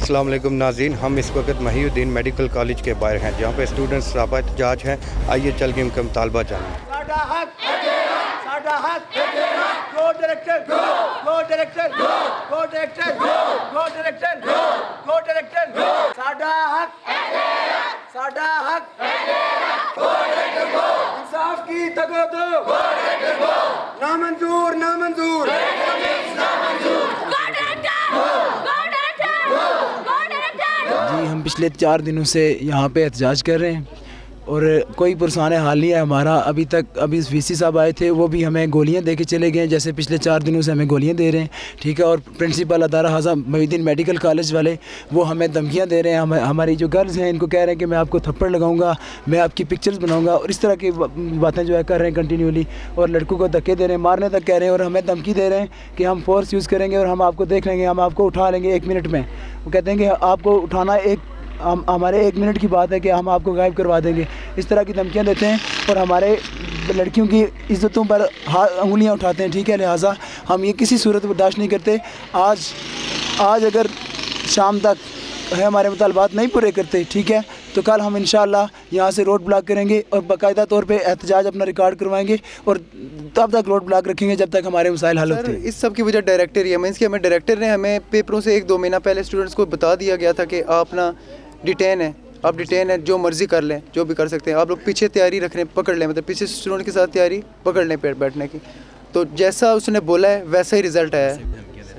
अस्सलाम वालेकुम नाज़रीन, हम इस वक्त महिउद्दीन मेडिकल कॉलेज के बाहर हैं जहाँ पे स्टूडेंट्स सरापा एहतजाज हैं। आइए चल के उनका मुतालबा जानें। इंसाफ की तगो नामंजूर नामंजूर। जी, हम पिछले 4 दिनों से यहाँ पे एहतजाज कर रहे हैं और कोई पुरसान हाल नहीं है हमारा अभी तक। अभी वीसी साहब आए थे, वो भी हमें गोलियाँ दे के चले गए, जैसे पिछले 4 दिनों से हमें गोलियाँ दे रहे हैं, ठीक है। और प्रिंसिपल अदारा हाजा महिउद्दीन मेडिकल कॉलेज वाले वो हमें धमकियाँ दे रहे हैं। हमारी जो गर्ल्स हैं इनको कह रहे हैं कि मैं आपको थप्पड़ लगाऊंगा, मैं आपकी पिक्चर्स बनाऊंगा, और इस तरह की बातें जो है कर रहे हैं कंटिन्यूली। और लड़कों को धक्के दे रहे हैं, मारने तक कह रहे हैं, और हमें धमकी दे रहे हैं कि हम फोर्स यूज़ करेंगे और हम आपको देख लेंगे, हम आपको उठा लेंगे 1 मिनट में। वो कहते हैं कि आपको उठाना हमारे 1 मिनट की बात है कि हम आपको गायब करवा देंगे। इस तरह की धमकियां देते हैं और हमारे लड़कियों की इज़्ज़तों पर उंगलियां उठाते हैं, ठीक है। लिहाजा हम ये किसी सूरत बर्दाश्त नहीं करते। आज अगर शाम तक हमारे मुतालबात नहीं पूरे करते, ठीक है, तो कल हम इंशाअल्लाह यहाँ से रोड ब्लॉक करेंगे और बाकायदा तौर पे एहतजाज अपना रिकॉर्ड करवाएंगे और तब तक रोड ब्लॉक रखेंगे जब तक हमारे मसाइल हल होते हैं। इस सब की वजह डायरेक्टर ही है। मीन्स कि हमें डायरेक्टर ने हमें पेपरों से 1-2 महीना पहले स्टूडेंट्स को बता दिया गया था कि आप ना डिटेन है, आप डिटेन है, जो मर्ज़ी कर लें, जो भी कर सकते हैं आप लोग, पीछे तैयारी रख लें, पकड़ लें, मतलब पीछे स्टूडेंट के साथ तैयारी पकड़ लें बैठने की। तो जैसा उसने बोला है वैसा ही रिज़ल्ट आया है।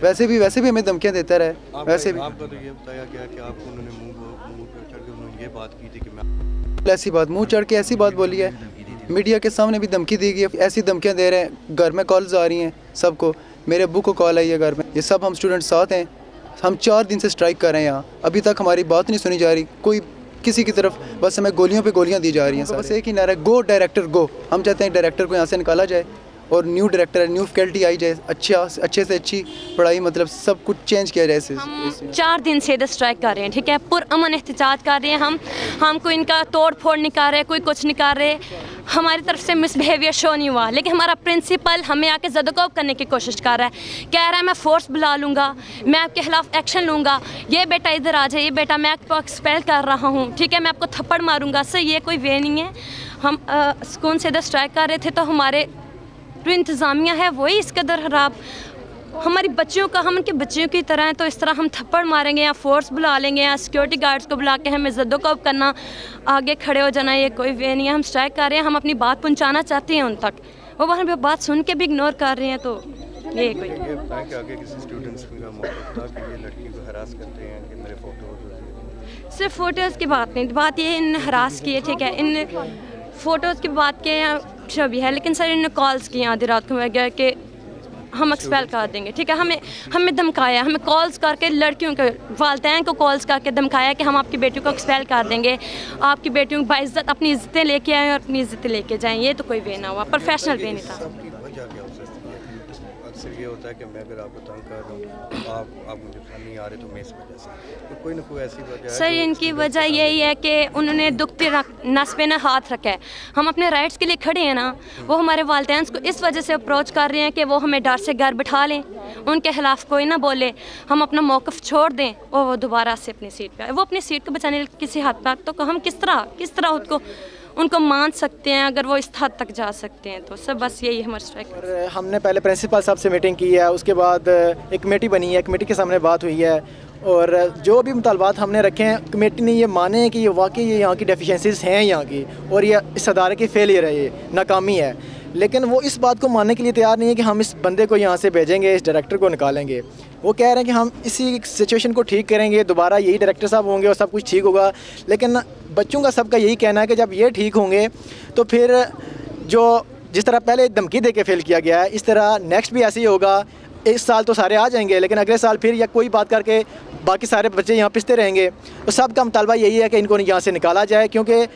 वैसे भी हमें धमकियाँ देता रहा है। वैसे भी आपको तो ये बताया गया कि आपको उन्होंने मुंह पे चढ़ के उन्होंने ये बात की थी कि मैं ऐसी बात मुंह चढ़ के ऐसी बात बोली है। मीडिया के सामने भी धमकी दी गई है, ऐसी धमकियाँ दे रहे हैं। घर में कॉल्स आ रही हैं सबको, मेरे अब्बू को कॉल आई है घर में। ये सब हम स्टूडेंट साथ हैं। हम 4 दिन से स्ट्राइक कर रहे हैं यहाँ, अभी तक हमारी बात नहीं सुनी जा रही कोई किसी की तरफ। बस हमें गोलियों पे गोलियाँ दी जा रही हैं। बस एक ही नारा है, गो डायरेक्टर गो। हम चाहते हैं डायरेक्टर को यहाँ से निकाला जाए और न्यू डायरेक्टर है, न्यू फैकल्टी आई जाए, अच्छे से अच्छी पढ़ाई, मतलब सब कुछ चेंज किया जाए। हम 4 दिन से इधर स्ट्राइक कर रहे हैं, ठीक है, पुरअमन एहतजाज कर रहे हैं। हम कोई इनका तोड़ फोड़ नहीं कर रहे, कोई कुछ नहीं कर रहे। हमारी तरफ से मिसबिहेवियर शो नहीं हुआ, लेकिन हमारा प्रिंसिपल हमें आके ज़दकोब करने की कोशिश कर रहा है। कह रहा है मैं फोर्स बुला लूँगा, मैं आपके खिलाफ एक्शन लूँगा, ये बेटा इधर आ जाए, ये बेटा मैं आपको एक्सपेल कर रहा हूँ, ठीक है, मैं आपको थप्पड़ मारूँगा। सर ये कोई वे नहीं है। हम सुकून से इधर स्ट्राइक कर रहे थे, तो हमारे जो इंतज़ामिया है वही इस कदर ख़राब। हमारी बच्चियों का, हम उनके बच्चियों की तरह हैं, तो इस तरह हम थप्पड़ मारेंगे या फोर्स बुला लेंगे या सिक्योरिटी गार्ड्स को बुला के हमें ज़द्दोकौब करना, आगे खड़े हो जाना, ये कोई वे नहीं है। हम स्ट्राइक कर रहे हैं, हम अपनी बात पहुंचाना चाहते हैं उन तक, वो हमारी बात सुन के भी इग्नोर कर रहे हैं। तो ये कोई आगे किसी स्टूडेंट्स का मौका था कि ये लड़की को हरास करते हैं कि मेरे फोटोज़, सिर्फ फ़ोटोज़ की बात नहीं, बात ये इन हरास की है, ठीक है, इन फ़ोटोज़ की बात के भी है, लेकिन सर इन्होंने कॉल्स किए आधी रात को वगैरह कि हम एक्सपेल कर देंगे, ठीक है। हमें धमकाया, हमें कॉल्स करके लड़कियों के वालिदैन को कॉल्स करके धमकाया कि हम आपकी बेटियों को एक्सपेल कर देंगे, आपकी बेटियों को बाइज्जत अपनी इज़्ज़तें लेके आएँ और अपनी इज़्ज़तें लेके जाएँ। ये तो कोई वे ना हुआ, प्रोफेशनल वे नहीं था। अक्सर ये होता है कि मैं अगर आपको तंग कर रहा हूँ, आप मुझे पसंद नहीं आ रहे, तो मैं इस वजह से, तो कोई ना कोई ऐसी वजह है। सर इनकी वजह यही है कि उन्होंने दुखती नस पे ना हाथ रखा है। हम अपने राइट्स के लिए खड़े हैं ना, वो हमारे वालिदैन को इस वजह से अप्रोच कर रहे हैं कि वो हमें डर से घर बिठा लें, उनके खिलाफ कोई ना बोले, हम अपना मौक़िफ़ छोड़ दें और वो दोबारा से अपनी सीट पर आए। वो अपनी सीट को बचाने किसी हद तक, तो हम किस तरह उनको मान सकते हैं अगर वो इस हद तक जा सकते हैं। तो सब बस यही हमारा स्ट्राइक। और हमने पहले प्रिंसिपल साहब से मीटिंग की है, उसके बाद एक कमेटी बनी है, कमेटी के सामने बात हुई है और जो भी मुतालबात हमने रखे हैं, कमेटी ने ये माने कि ये वाकई ये यहाँ की डेफिशिएंसीज हैं यहाँ की, और ये इस अदारे की फेलियर है, ये नाकामी है। लेकिन वो इस बात को मानने के लिए तैयार नहीं है कि हम इस बंदे को यहाँ से भेजेंगे, इस डायरेक्टर को निकालेंगे। वो कह रहे हैं कि हम इसी सिचुएशन को ठीक करेंगे, दोबारा यही डायरेक्टर साहब होंगे और सब कुछ ठीक होगा। लेकिन बच्चों का सबका यही कहना है कि जब ये ठीक होंगे तो फिर जो जिस तरह पहले धमकी दे के फेल किया गया है, इस तरह नेक्स्ट भी ऐसे ही होगा। इस साल तो सारे आ जाएंगे, लेकिन अगले साल फिर या कोई बात करके बाकी सारे बच्चे यहाँ पिसते रहेंगे। तो सबका मुतालबा यही है कि इनको यहाँ से निकाला जाए, क्योंकि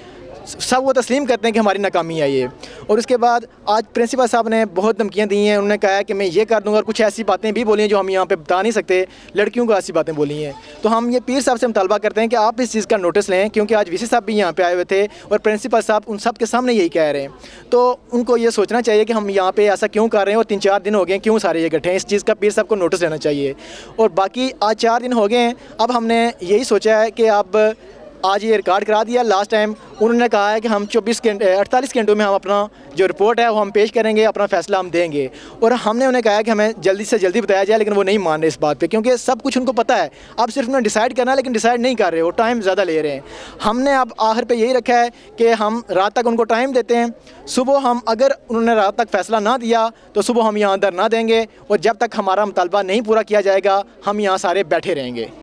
सब वो तस्लीम करते हैं कि हमारी नाकामी है ये। और उसके बाद आज प्रिंसिपल साहब ने बहुत धमकियाँ दी हैं, उन्होंने कहा है कि मैं ये कर दूँगा, और कुछ ऐसी बातें भी बोली हैं जो हम यहाँ पे बता नहीं सकते, लड़कियों को ऐसी बातें बोली हैं। तो हम ये पीर साहब से मुतालबा करते हैं कि आप इस चीज़ का नोटिस लें, क्योंकि आज वीसी साहब भी यहाँ पे आए हुए थे और प्रिंसिपल साहब उन सब के सामने यही कह रहे हैं। तो उनको ये सोचना चाहिए कि हम यहाँ पर ऐसा क्यों कर रहे हैं, और 3-4 दिन हो गए क्यों सारे ये इकट्ठे हैं, इस चीज़ का पीर साहब को नोटिस लेना चाहिए। और बाकी आज 4 दिन हो गए हैं, अब हमने यही सोचा है कि अब आज ये रिकॉर्ड करा दिया। लास्ट टाइम उन्होंने कहा है कि हम 48 घंटों में हम अपना जो रिपोर्ट है वो हम पेश करेंगे, अपना फ़ैसला हम देंगे। और हमने उन्हें कहा है कि हमें जल्दी से जल्दी बताया जाए, लेकिन वो नहीं मान रहे इस बात पे, क्योंकि सब कुछ उनको पता है। अब सिर्फ उन्हें डिसाइड करना है, लेकिन डिसाइड नहीं कर रहे, वो टाइम ज़्यादा ले रहे हैं। हमने अब आखिर पे यही रखा है कि हम रात तक उनको टाइम देते हैं। सुबह हम अगर उन्होंने रात तक फ़ैसला ना दिया तो सुबह हम यहाँ धरना देंगे, और जब तक हमारा मुतालबा नहीं पूरा किया जाएगा हम यहाँ सारे बैठे रहेंगे।